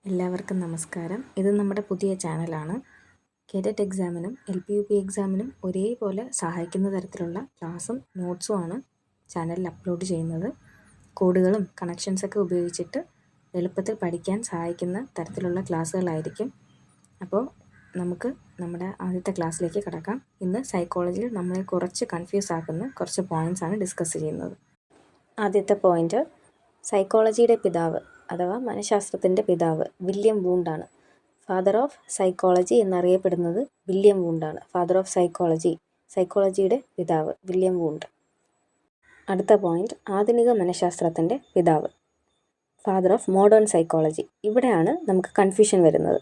എല്ലാവർക്കും നമസ്കാരം. ഇത് നമ്മുടെ പുതിയ ചാനലാണ്. കേഡറ്റ് എക്സാമിനും LPUP എക്സാമിനും ഒരേപോലെ സഹായിക്കുന്ന തരത്തിലുള്ള ക്ലാസ്സും നോട്ട്സുമാണ് ചാനലിൽ അപ്ലോഡ് ചെയ്യുന്നത്. കോഡുകളും കണക്ഷൻസൊക്കെ ഉപയോഗിച്ചിട്ട് എളുപ്പത്തിൽ പഠിക്കാൻ സഹായിക്കുന്ന തരത്തിലുള്ള ക്ലാസ്സുകളായിരിക്കും. അപ്പോൾ നമുക്ക് നമ്മുടെ ആദ്യത്തെ ക്ലാസ്സിലേക്ക് കടക്കാം. ഇന്ന് സൈക്കോളജിയിൽ നമ്മളെ കുറച്ച് കൺഫ്യൂസ് ആക്കുന്ന കുറച്ച് പോയിൻറ്റ്സാണ് ഡിസ്കസ് ചെയ്യുന്നത്. ആദ്യത്തെ പോയിൻറ്റ്, സൈക്കോളജിയുടെ പിതാവ് അഥവാ മനഃശാസ്ത്രത്തിൻ്റെ പിതാവ് വില്യം വൂണ്ടാണ്. ഫാദർ ഓഫ് സൈക്കോളജി എന്നറിയപ്പെടുന്നത് വില്യം വൂണ്ടാണ്. ഫാദർ ഓഫ് സൈക്കോളജിയുടെ പിതാവ് വില്യം വൂണ്ട്. അടുത്ത പോയിന്റ്, ആധുനിക മനഃശാസ്ത്രത്തിൻ്റെ പിതാവ്, ഫാദർ ഓഫ് മോഡേൺ സൈക്കോളജി. ഇവിടെയാണ് നമുക്ക് കൺഫ്യൂഷൻ വരുന്നത്.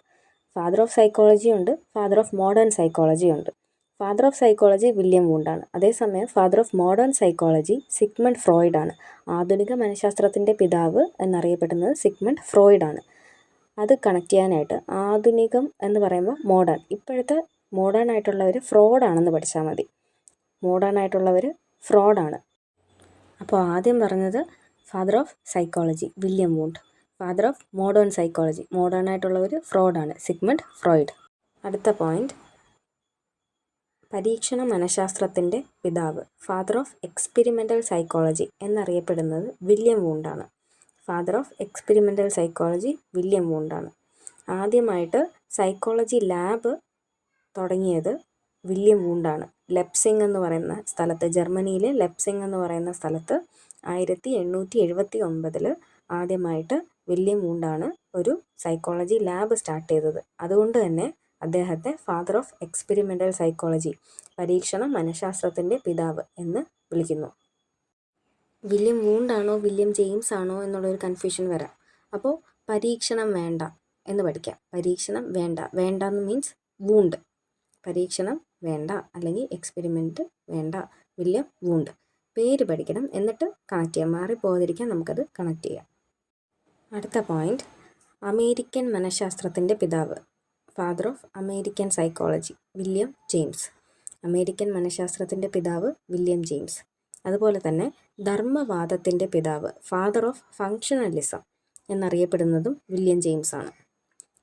ഫാദർ ഓഫ് സൈക്കോളജി ഉണ്ട്, ഫാദർ ഓഫ് മോഡേൺ സൈക്കോളജി ഉണ്ട്. ഫാദർ ഓഫ് സൈക്കോളജി വില്യം വൂണ്ടാണ്. അതേസമയം father of modern psychology Sigmund Freud ആണ്. ആധുനിക മനഃശാസ്ത്രത്തിൻ്റെ പിതാവ് എന്നറിയപ്പെടുന്നത് സിഗ്മണ്ട് ഫ്രോയിഡ് ആണ്. അത് കണക്ട് ചെയ്യാനായിട്ട് ആധുനികം എന്ന് പറയുമ്പോൾ മോഡേൺ, ഇപ്പോഴത്തെ മോഡേൺ ആയിട്ടുള്ളവർ ഫ്രോഡാണെന്ന് പഠിച്ചാൽ മതി. മോഡേൺ ആയിട്ടുള്ളവർ ഫ്രോഡാണ്. അപ്പോൾ ആദ്യം പറഞ്ഞത് father of psychology William Wundt, father of modern psychology, modern ആയിട്ടുള്ളവർ ഫ്രോഡാണ്, സിഗ്മണ്ട് ഫ്രോയിഡ്. അടുത്ത പോയിന്റ്, പരീക്ഷണ മനഃശാസ്ത്രത്തിൻ്റെ പിതാവ്, ഫാദർ ഓഫ് എക്സ്പെരിമെൻ്റൽ സൈക്കോളജി എന്നറിയപ്പെടുന്നത് വില്യം വൂണ്ടാണ്. Father of experimental psychology William വൂണ്ടാണ്. ആദ്യമായിട്ട് സൈക്കോളജി ലാബ് തുടങ്ങിയത് വില്യം വൂണ്ടാണ്. ലെപ്സിംഗ് എന്ന് പറയുന്ന സ്ഥലത്ത്, ജർമ്മനിയിലെ ലെപ്സിംഗ് എന്ന് പറയുന്ന സ്ഥലത്ത് 1879 ആദ്യമായിട്ട് വില്യം വൂണ്ടാണ് ഒരു സൈക്കോളജി ലാബ് സ്റ്റാർട്ട് ചെയ്തത്. അതുകൊണ്ട് തന്നെ അദ്ദേഹത്തെ ഫാദർ ഓഫ് എക്സ്പെരിമെൻ്റൽ സൈക്കോളജി, പരീക്ഷണ മനഃശാസ്ത്രത്തിൻ്റെ പിതാവ് എന്ന് വിളിക്കുന്നു. വില്യം വൂണ്ടാണോ വില്യം ജെയിംസ് ആണോ എന്നുള്ളൊരു കൺഫ്യൂഷൻ വരാം. അപ്പോൾ പരീക്ഷണം വേണ്ട എന്ന് പഠിക്കാം. പരീക്ഷണം വേണ്ട, വേണ്ടെന്ന് മീൻസ് വൂണ്ട്, പരീക്ഷണം വേണ്ട അല്ലെങ്കിൽ എക്സ്പെരിമെൻറ്റ് വേണ്ട, വില്യം വൂണ്ട്. പേര് പഠിക്കണം, എന്നിട്ട് കണക്ട് ചെയ്യാം. മാറിപ്പോകാതിരിക്കാൻ നമുക്കത് കണക്ട് ചെയ്യാം. അടുത്ത പോയിന്റ്, അമേരിക്കൻ മനഃശാസ്ത്രത്തിൻ്റെ പിതാവ്, father of American psychology William James. American മനഃശാസ്ത്രത്തിൻ്റെ പിതാവ് വില്യം ജെയിംസ്. അതുപോലെ തന്നെ ധർമ്മവാദത്തിൻ്റെ പിതാവ്, ഫാദർ ഓഫ് ഫങ്ഷണലിസം എന്നറിയപ്പെടുന്നതും വില്യം ജെയിംസ് ആണ്.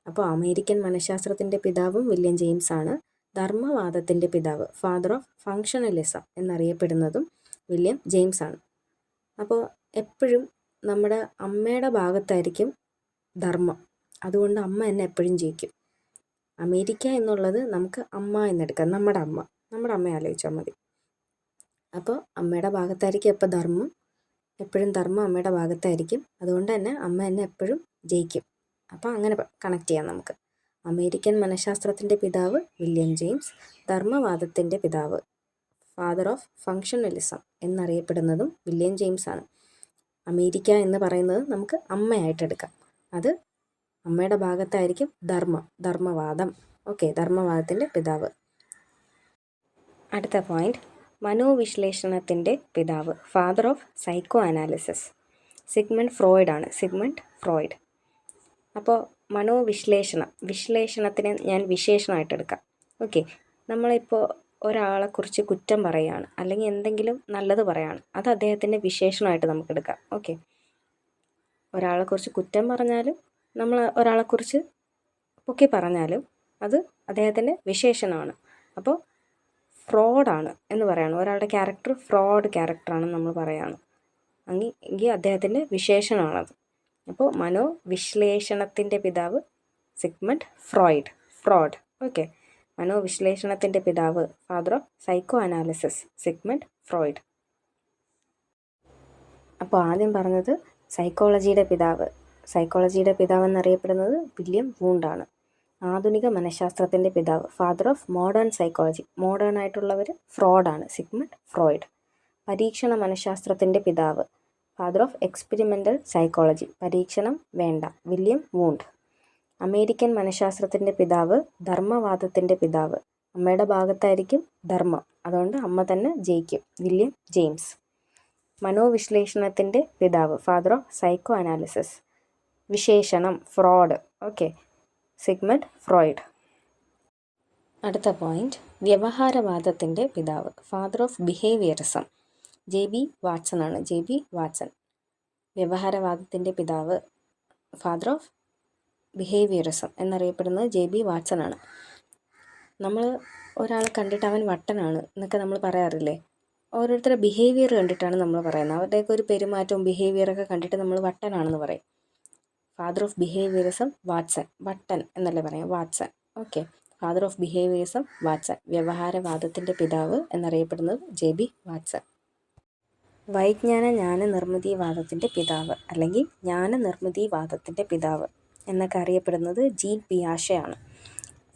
അപ്പോൾ അമേരിക്കൻ മനഃശാസ്ത്രത്തിൻ്റെ പിതാവും വില്യം ജെയിംസ് ആണ്. ധർമ്മവാദത്തിൻ്റെ പിതാവ്, ഫാദർ ഓഫ് ഫങ്ഷണലിസം എന്നറിയപ്പെടുന്നതും വില്യം ജെയിംസ് ആണ്. അപ്പോൾ എപ്പോഴും നമ്മുടെ അമ്മയുടെ ഭാഗത്തായിരിക്കും ധർമ്മം, അതുകൊണ്ട് അമ്മ എന്നെ എപ്പോഴും ജയിക്കും. അമേരിക്ക എന്നുള്ളത് നമുക്ക് അമ്മ എന്നെടുക്കാം, നമ്മുടെ അമ്മയെ ആലോചിച്ചാൽ മതി. അപ്പോൾ അമ്മയുടെ ഭാഗത്തായിരിക്കും എപ്പോൾ ധർമ്മം, എപ്പോഴും ധർമ്മം അമ്മയുടെ ഭാഗത്തായിരിക്കും. അതുകൊണ്ട് തന്നെ അമ്മ എന്നെ എപ്പോഴും ജയിക്കും. അപ്പോൾ അങ്ങനെ കണക്ട് ചെയ്യാം നമുക്ക്. അമേരിക്കൻ മനഃശാസ്ത്രത്തിൻ്റെ പിതാവ് വില്യം ജെയിംസ്, ധർമ്മവാദത്തിൻ്റെ പിതാവ്, ഫാദർ ഓഫ് ഫങ്ഷണലിസം എന്നറിയപ്പെടുന്നതും വില്യം ജെയിംസ് ആണ്. അമേരിക്ക എന്ന് പറയുന്നത് നമുക്ക് അമ്മയായിട്ടെടുക്കാം. അത് അമ്മയുടെ ഭാഗത്തായിരിക്കും ധർമ്മവാദം. ഓക്കെ, ധർമ്മവാദത്തിൻ്റെ പിതാവ്. അടുത്ത പോയിന്റ്, മനോവിശ്ലേഷണത്തിൻ്റെ പിതാവ്, father of psycho analysis, Sigmund Freud ആണ്. Sigmund Freud. അപ്പോൾ വിശ്ലേഷണത്തിനെ ഞാൻ വിശേഷണമായിട്ട് എടുക്കാം. ഓക്കെ, നമ്മളിപ്പോൾ ഒരാളെക്കുറിച്ച് കുറ്റം പറയുകയാണ് അല്ലെങ്കിൽ എന്തെങ്കിലും നല്ലത് പറയുകയാണ്, അത് അദ്ദേഹത്തിൻ്റെ വിശേഷണമായിട്ട് നമുക്ക് എടുക്കാം. ഓക്കെ, ഒരാളെക്കുറിച്ച് കുറ്റം പറഞ്ഞാലും നമ്മൾ ഒരാളെക്കുറിച്ച് പൊക്കി പറഞ്ഞാലും അത് അദ്ദേഹത്തിൻ്റെ വിശേഷണമാണ്. അപ്പോൾ ഫ്രോഡാണ് എന്ന് പറയാണ്, ഒരാളുടെ ക്യാരക്ടർ ഫ്രോഡ് ക്യാരക്ടറാണെന്ന് നമ്മൾ പറയാണ് എങ്കിൽ അദ്ദേഹത്തിൻ്റെ വിശേഷണമാണത്. അപ്പോൾ മനോവിശ്ലേഷണത്തിൻ്റെ പിതാവ് സിഗ്മണ്ട് ഫ്രോഡ്. ഓക്കെ, മനോവിശ്ലേഷണത്തിൻ്റെ പിതാവ്, father of psycho analysis, Sigmund Freud. അപ്പോൾ ആദ്യം പറഞ്ഞത് സൈക്കോളജിയുടെ പിതാവ് എന്നറിയപ്പെടുന്നത് വില്യം വൂണ്ടാണ്. ആധുനിക മനഃശാസ്ത്രത്തിൻ്റെ പിതാവ്, father of modern psychology, modern ആയിട്ടുള്ളവർ ഫ്രോഡാണ്, സിഗ്മണ്ട് ഫ്രോയിഡ്. പരീക്ഷണ മനഃശാസ്ത്രത്തിൻ്റെ പിതാവ്, ഫാദർ ഓഫ് എക്സ്പെരിമെൻ്റൽ സൈക്കോളജി, പരീക്ഷണം വേണ്ട, വില്യം വൂണ്ട്. അമേരിക്കൻ മനഃശാസ്ത്രത്തിൻ്റെ പിതാവ്, ധർമ്മവാദത്തിൻ്റെ പിതാവ്, അമ്മയുടെ ഭാഗത്തായിരിക്കും ധർമ്മം, അതുകൊണ്ട് അമ്മ തന്നെ ജയിക്കും, വില്യം ജെയിംസ്. മനോവിശ്ലേഷണത്തിൻ്റെ പിതാവ്, ഫാദർ ഓഫ് സൈക്കോ അനാലിസിസ്, വിശേഷണം ഫ്രോഡ്. Okay, Sigmund Freud. അടുത്ത പോയിന്റ്, വ്യവഹാരവാദത്തിൻ്റെ പിതാവ്, father of behaviourism, JB Watson ആണ്. JB Watson. വ്യവഹാരവാദത്തിൻ്റെ പിതാവ്, ഫാദർ ഓഫ് ബിഹേവിയറിസം എന്നറിയപ്പെടുന്നത് ജെ ബി വാട്സൺ ആണ്. നമ്മൾ ഒരാളെ കണ്ടിട്ട് അവൻ വട്ടനാണ് എന്നൊക്കെ നമ്മൾ പറയാറില്ലേ? ഓരോരുത്തരുടെ ബിഹേവിയർ കണ്ടിട്ടാണ് നമ്മൾ പറയുന്നത്. അവരുടെയൊക്കെ ഒരു പെരുമാറ്റവും ബിഹേവിയറൊക്കെ കണ്ടിട്ട് നമ്മൾ വട്ടനാണെന്ന് പറയും. Father of behaviourism Watson. വട്ടൻ എന്നല്ലേ പറയാം, Watson. Okay, father of behaviourism Watson. വ്യവഹാരവാദത്തിൻ്റെ പിതാവ് എന്നറിയപ്പെടുന്നത് ജെ ബി വാട്സൺ. വൈജ്ഞാന ജ്ഞാനനിർമ്മിതിവാദത്തിൻ്റെ പിതാവ് അല്ലെങ്കിൽ ജ്ഞാനനിർമ്മിതിവാദത്തിൻ്റെ പിതാവ് എന്നൊക്കെ അറിയപ്പെടുന്നത് ജീൻ പിയാഷെ ആണ്.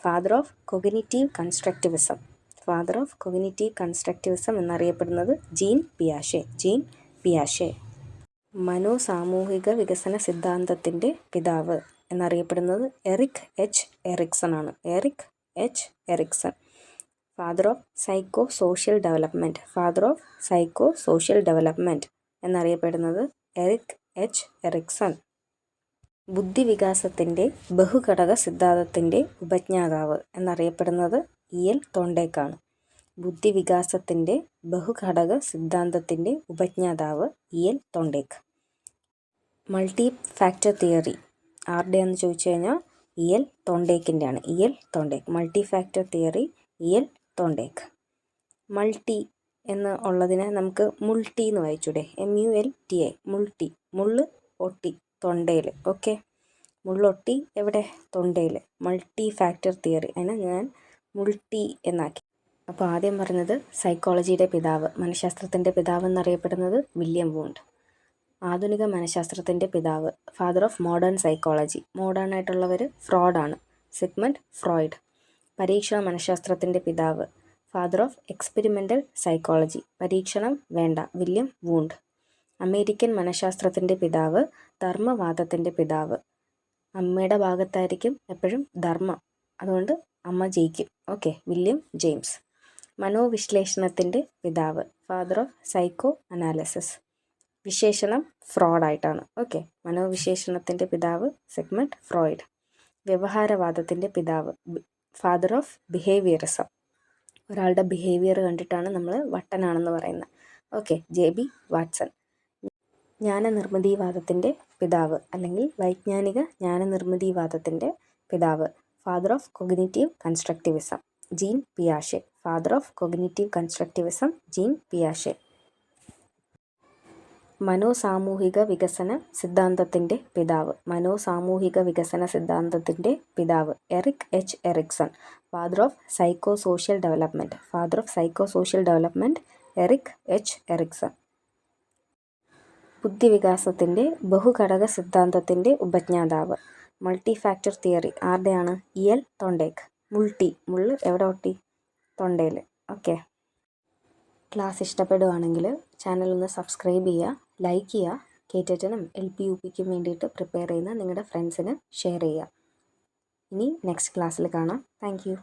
Father of cognitive constructivism. Father of cognitive constructivism എന്നറിയപ്പെടുന്നത് ജീൻ പിയാഷെ. മനോസാമൂഹിക വികസന സിദ്ധാന്തത്തിൻ്റെ പിതാവ് എന്നറിയപ്പെടുന്നത് എറിക് എച്ച് എറിക്സൺ ആണ്. Erik H Erikson. Father of psycho social development. Father of psycho social development എന്നറിയപ്പെടുന്നത് എറിക് എച്ച് എറിക്സൺ. ബുദ്ധിവികാസത്തിൻ്റെ ബഹുഘടക സിദ്ധാന്തത്തിൻ്റെ ഉപജ്ഞാതാവ് എന്നറിയപ്പെടുന്നത് ഇ.എൽ. തോണ്ടേക്ക് ആണ്. ബുദ്ധിവികാസത്തിൻ്റെ ബഹുഘടക സിദ്ധാന്തത്തിൻ്റെ ഉപജ്ഞാതാവ് E L. Thorndike. Multi factor theory ആരുടെയാണെന്ന് ചോദിച്ചു കഴിഞ്ഞാൽ ഇ.എൽ. തോണ്ടേക്കിൻ്റെ ആണ്. E L. Thorndike. Multi factor theory E L. Thorndike. Multi എന്ന് ഉള്ളതിനെ നമുക്ക് മുൾട്ടി എന്ന് വായിച്ചൂടെ? MULTI. മുൾട്ടി. മുള്ള് ഒട്ടി തൊണ്ടയിൽ. ഓക്കെ, മുള്ളൊട്ടി എവിടെ? തൊണ്ടയിൽ. മൾട്ടി ഫാക്ടർ തിയറി അതിനെ ഞാൻ മുൾട്ടി എന്നാക്കി. അപ്പോൾ ആദ്യം പറഞ്ഞത് സൈക്കോളജിയുടെ പിതാവ്, മനഃശാസ്ത്രത്തിൻ്റെ പിതാവ് എന്നറിയപ്പെടുന്നത് വില്യം വൂണ്ട്. ആധുനിക മനഃശാസ്ത്രത്തിൻ്റെ പിതാവ്, father of modern psychology. Modern ആയിട്ടുള്ളവർ ഫ്രോഡാണ്, സിഗ്മണ്ട് ഫ്രോയിഡ്. പരീക്ഷണ മനഃശാസ്ത്രത്തിൻ്റെ പിതാവ്, ഫാദർ ഓഫ് എക്സ്പെരിമെൻ്റൽ സൈക്കോളജി. പരീക്ഷണം വേണ്ട, വില്യം വൂണ്ട്. അമേരിക്കൻ മനഃശാസ്ത്രത്തിൻ്റെ പിതാവ്, ധർമ്മവാദത്തിൻ്റെ പിതാവ്. അമ്മയുടെ ഭാഗത്തായിരിക്കും എപ്പോഴും ധർമ്മം, അതുകൊണ്ട് അമ്മ ജയിക്കും. Okay, William James. മനോവിശ്ലേഷണത്തിൻ്റെ പിതാവ്, ഫാദർ ഓഫ് സൈക്കോ അനാലിസിസ്. വിശേഷണം ഫ്രോഡായിട്ടാണ്. ഓക്കെ, മനോവിശേഷണത്തിൻ്റെ പിതാവ് സിഗ്മണ്ട് ഫ്രോയിഡ്. വ്യവഹാരവാദത്തിൻ്റെ പിതാവ്, ഫാദർ ഓഫ് ബിഹേവിയറിസം. ഒരാളുടെ ബിഹേവിയർ കണ്ടിട്ടാണ് നമ്മൾ വട്ടനാണെന്ന് പറയുന്നത്. Okay, J B Watson. ജ്ഞാനനിർമ്മിതിവാദത്തിൻ്റെ പിതാവ് അല്ലെങ്കിൽ വൈജ്ഞാനിക ജ്ഞാനനിർമ്മിതിവാദത്തിൻ്റെ പിതാവ്, father of cognitive constructivism, gene പിയാഷെ. Father of cognitive constructivism, gene പിയാഷെ. മനോസാമൂഹിക വികസന സിദ്ധാന്തത്തിൻ്റെ പിതാവ്, മനോസാമൂഹിക വികസന സിദ്ധാന്തത്തിൻ്റെ പിതാവ് Eric H Erikson. Father of psycho social development. Father of psycho social development Eric H Ericsson. ബുദ്ധിവികാസത്തിൻ്റെ ബഹുഘടക സിദ്ധാന്തത്തിൻ്റെ ഉപജ്ഞാതാവ്, മൾട്ടി ഫാക്ടർ തിയറി ആരുടെയാണ്? ഇ.എൽ. തോണ്ടേക്ക്. മുൾട്ടി, മുള്ള് എവിടെ ഒട്ടി? തൊണ്ടയിൽ. ഓക്കെ, ക്ലാസ് ഇഷ്ടപ്പെടുകയാണെങ്കിൽ ചാനൽ സബ്സ്ക്രൈബ് ചെയ്യുക, ലൈക്ക് ചെയ്യുക. KTETനും LP-UPക്കും വേണ്ടിയിട്ട് പ്രിപ്പയർ ചെയ്യുന്ന നിങ്ങളുടെ ഫ്രണ്ട്സിന് ഷെയർ ചെയ്യുക. ഇനി നെക്സ്റ്റ് ക്ലാസ്സിൽ കാണാം. Thank you.